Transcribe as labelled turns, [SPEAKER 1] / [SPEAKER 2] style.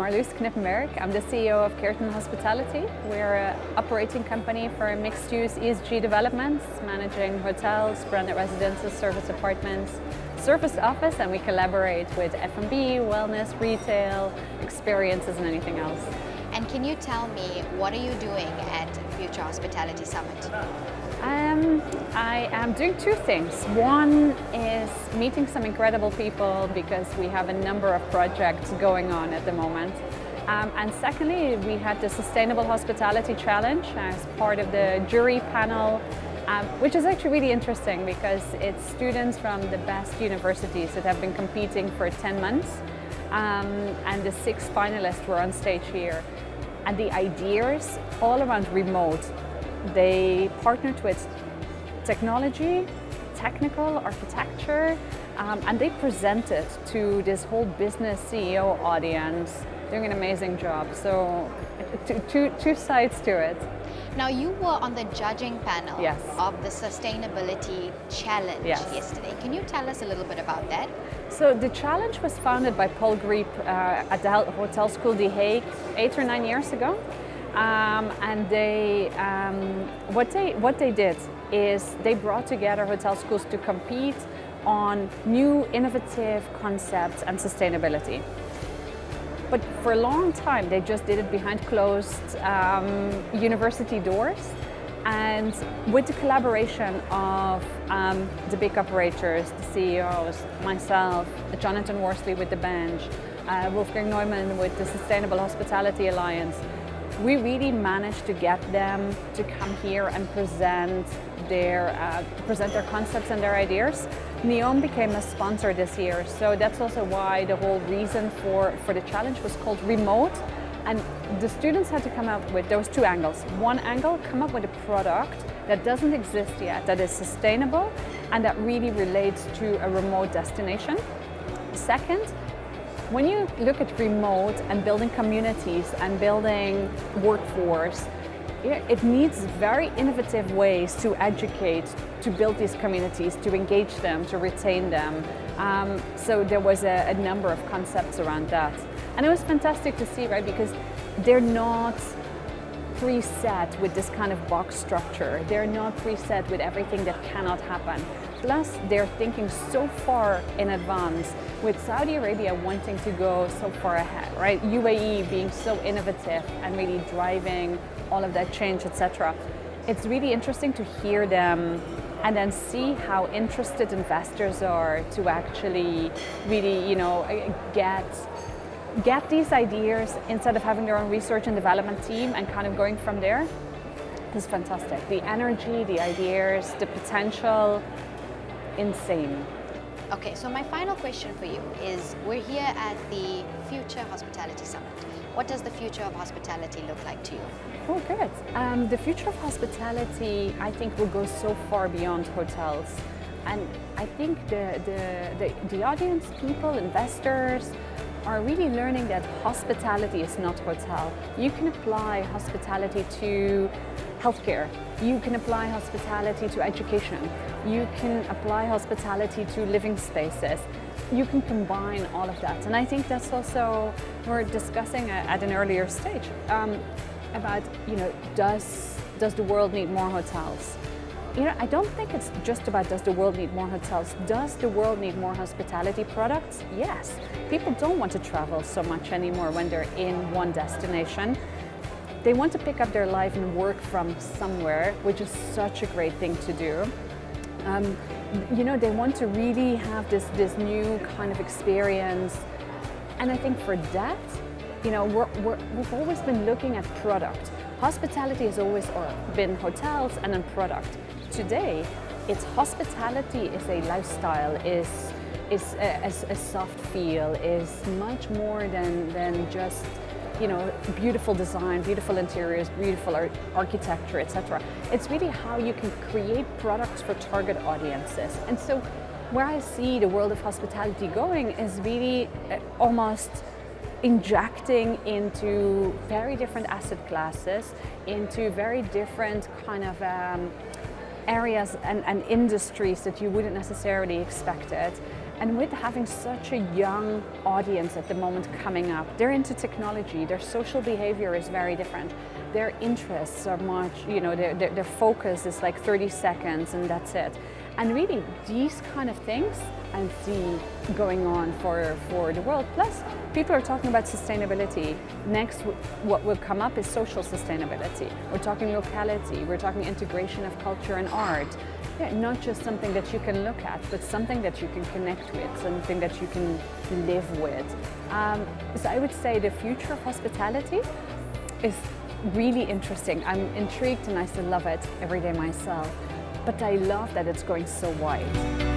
[SPEAKER 1] Marloes Knippenberg. I'm the CEO of Kerten Hospitality. We're an operating company for mixed-use ESG developments, managing hotels, branded residences, service apartments, service office, and we collaborate with F&B, wellness, retail, experiences, and anything else.
[SPEAKER 2] And can you tell me, what are you doing at Future Hospitality Summit?
[SPEAKER 1] I am doing two things. One is meeting some incredible people because we have a number of projects going on at the moment. And secondly, we had the Sustainable Hospitality Challenge as part of the jury panel, which is actually really interesting because it's students from the best universities that have been competing for 10 months. And the 6 finalists were on stage here. And the ideas all around remote, they partnered with technology, technical architecture, and they presented to this whole business CEO audience, doing an amazing job. So two sides to it.
[SPEAKER 2] Now, you were on the judging panel
[SPEAKER 1] Yes.
[SPEAKER 2] of the Sustainability Challenge yesterday. Can you tell us a little bit about that?
[SPEAKER 1] So the challenge was founded by Paul Griep at the Hotel School The Hague 8 or 9 years ago. And what they did is they brought together hotel schools to compete on new innovative concepts and sustainability. But for a long time, they just did it behind closed university doors. And with the collaboration of the big operators, the CEOs, myself, Jonathan Worsley with the Bench, Wolfgang Neumann with the Sustainable Hospitality Alliance, we really managed to get them to come here and present their concepts and their ideas. NEOM became a sponsor this year, so that's also why the whole reason for the challenge was called Remote. And the students had to come up with those 2 angles. One angle, come up with a product that doesn't exist yet, that is sustainable and that really relates to a remote destination. Second, when you look at remote and building communities and building workforce, it needs very innovative ways to educate, to build these communities, to engage them, to retain them. So there was a number of concepts around that. And it was fantastic to see, right, because they're not preset with this kind of box structure. They're not preset with everything that cannot happen. Plus, they're thinking so far in advance, with Saudi Arabia wanting to go so far ahead, right? UAE being so innovative and really driving all of that change, etc. It's really interesting to hear them and then see how interested investors are to actually really, get these ideas instead of having their own research and development team and kind of going from there. It's fantastic. The energy, the ideas, the potential, insane.
[SPEAKER 2] Okay, so my final question for you is, we're here at the Future Hospitality Summit. What does the future of hospitality look like to you?
[SPEAKER 1] Oh, good. The future of hospitality, I think, will go so far beyond hotels. And I think the audience, people, investors, are really learning that hospitality is not hotel. You can apply hospitality to healthcare. You can apply hospitality to education. You can apply hospitality to living spaces. You can combine all of that. And I think that's also, we're discussing at an earlier stage about, does the world need more hotels? I don't think it's just about does the world need more hotels. Does the world need more hospitality products? Yes. People don't want to travel so much anymore when they're in one destination. They want to pick up their life and work from somewhere, which is such a great thing to do. They want to really have this new kind of experience. And I think for that, we've always been looking at product. Hospitality has always been hotels and then product. Today, it's hospitality is a lifestyle, is a soft feel, is much more than just beautiful design, beautiful interiors, beautiful architecture, etc. It's really how you can create products for target audiences. And so where I see the world of hospitality going is really almost injecting into very different asset classes, into very different kind of areas and industries that you wouldn't necessarily expect it. And with having such a young audience at the moment coming up, they're into technology, their social behavior is very different. Their interests are much, their focus is like 30 seconds and that's it. And really, these kind of things I'm seeing going on for the world. Plus, people are talking about sustainability. Next, what will come up is social sustainability. We're talking locality, we're talking integration of culture and art. Yeah, not just something that you can look at, but something that you can connect with, something that you can live with. So I would say the future of hospitality is really interesting. I'm intrigued and I still love it every day myself. But I love that it's going so wide.